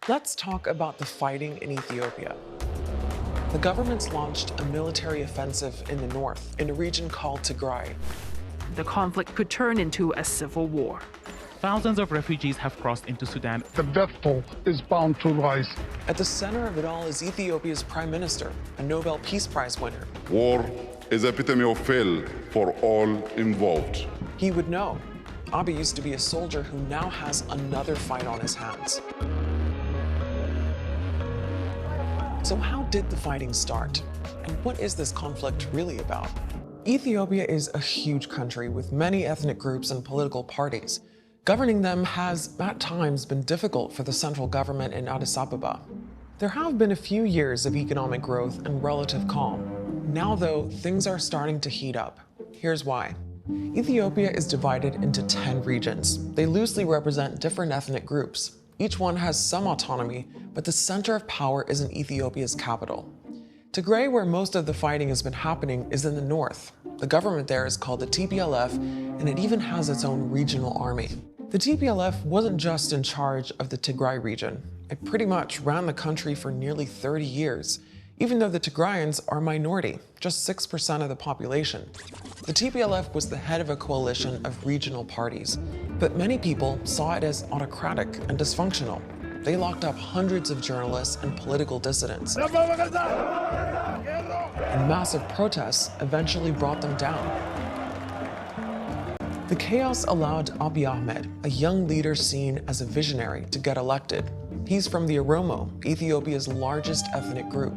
Let's talk about the fighting in Ethiopia. The government's launched a military offensive in the north, in a region called Tigray. The conflict could turn into a civil war. Thousands of refugees have crossed into Sudan. The death toll is bound to rise. At the center of it all is Ethiopia's prime minister, a Nobel Peace Prize winner. War is the epitome of failure for all involved. He would know. Abiy used to be a soldier who now has another fight on his hands. So how did the fighting start? And what is this conflict really about? Ethiopia is a huge country with many ethnic groups and political parties. Governing them has, at times, been difficult for the central government in Addis Ababa. There have been a few years of economic growth and relative calm. Now, though, things are starting to heat up. Here's why. Ethiopia is divided into 10 regions. They loosely represent different ethnic groups. Each one has some autonomy, but the center of power is in Ethiopia's capital. Tigray, where most of the fighting has been happening, is in the north. The government there is called the TPLF, and it even has its own regional army. The TPLF wasn't just in charge of the Tigray region. It pretty much ran the country for nearly 30 years, even though the Tigrayans are a minority, just 6% of the population. The TPLF was the head of a coalition of regional parties, but many people saw it as autocratic and dysfunctional. They locked up hundreds of journalists and political dissidents. And massive protests eventually brought them down. The chaos allowed Abiy Ahmed, a young leader seen as a visionary, to get elected. He's from the Oromo, Ethiopia's largest ethnic group.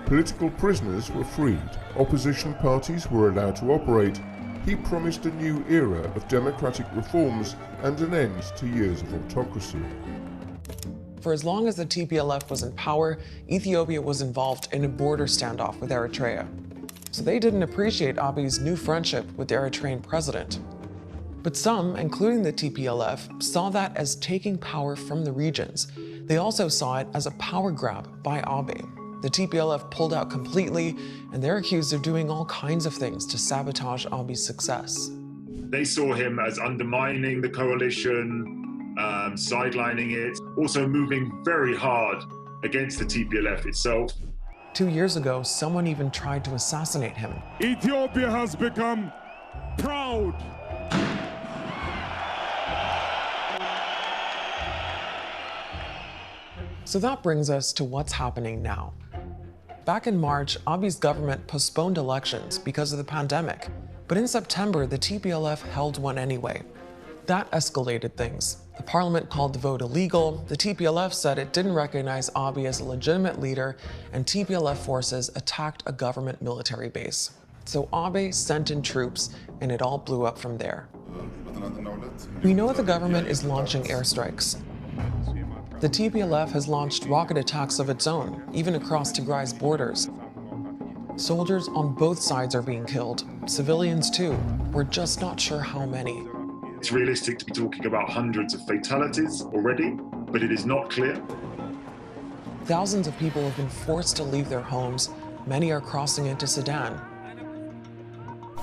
Political prisoners were freed, opposition parties were allowed to operate. He promised a new era of democratic reforms and an end to years of autocracy. For as long as the TPLF was in power, Ethiopia was involved in a border standoff with Eritrea. So they didn't appreciate Abiy's new friendship with the Eritrean president. But some, including the TPLF, saw that as taking power from the regions. They also saw it as a power grab by Abiy. The TPLF pulled out completely, and they're accused of doing all kinds of things to sabotage Abiy's success. They saw him as undermining the coalition, sidelining it, also moving very hard against the TPLF itself. 2 years ago, someone even tried to assassinate him. Ethiopia has become proud. So that brings us to what's happening now. Back in March, Abiy's government postponed elections because of the pandemic. But in September, the TPLF held one anyway. That escalated things. The parliament called the vote illegal, the TPLF said it didn't recognize Abiy as a legitimate leader, and TPLF forces attacked a government military base. So Abiy sent in troops, and it all blew up from there. We know the government is launching airstrikes. The TPLF has launched rocket attacks of its own, even across Tigray's borders. Soldiers on both sides are being killed, civilians too. We're just not sure how many. It's realistic to be talking about hundreds of fatalities already, but it is not clear. Thousands of people have been forced to leave their homes. Many are crossing into Sudan.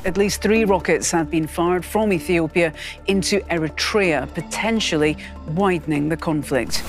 At least 3 rockets have been fired from Ethiopia into Eritrea, potentially widening the conflict.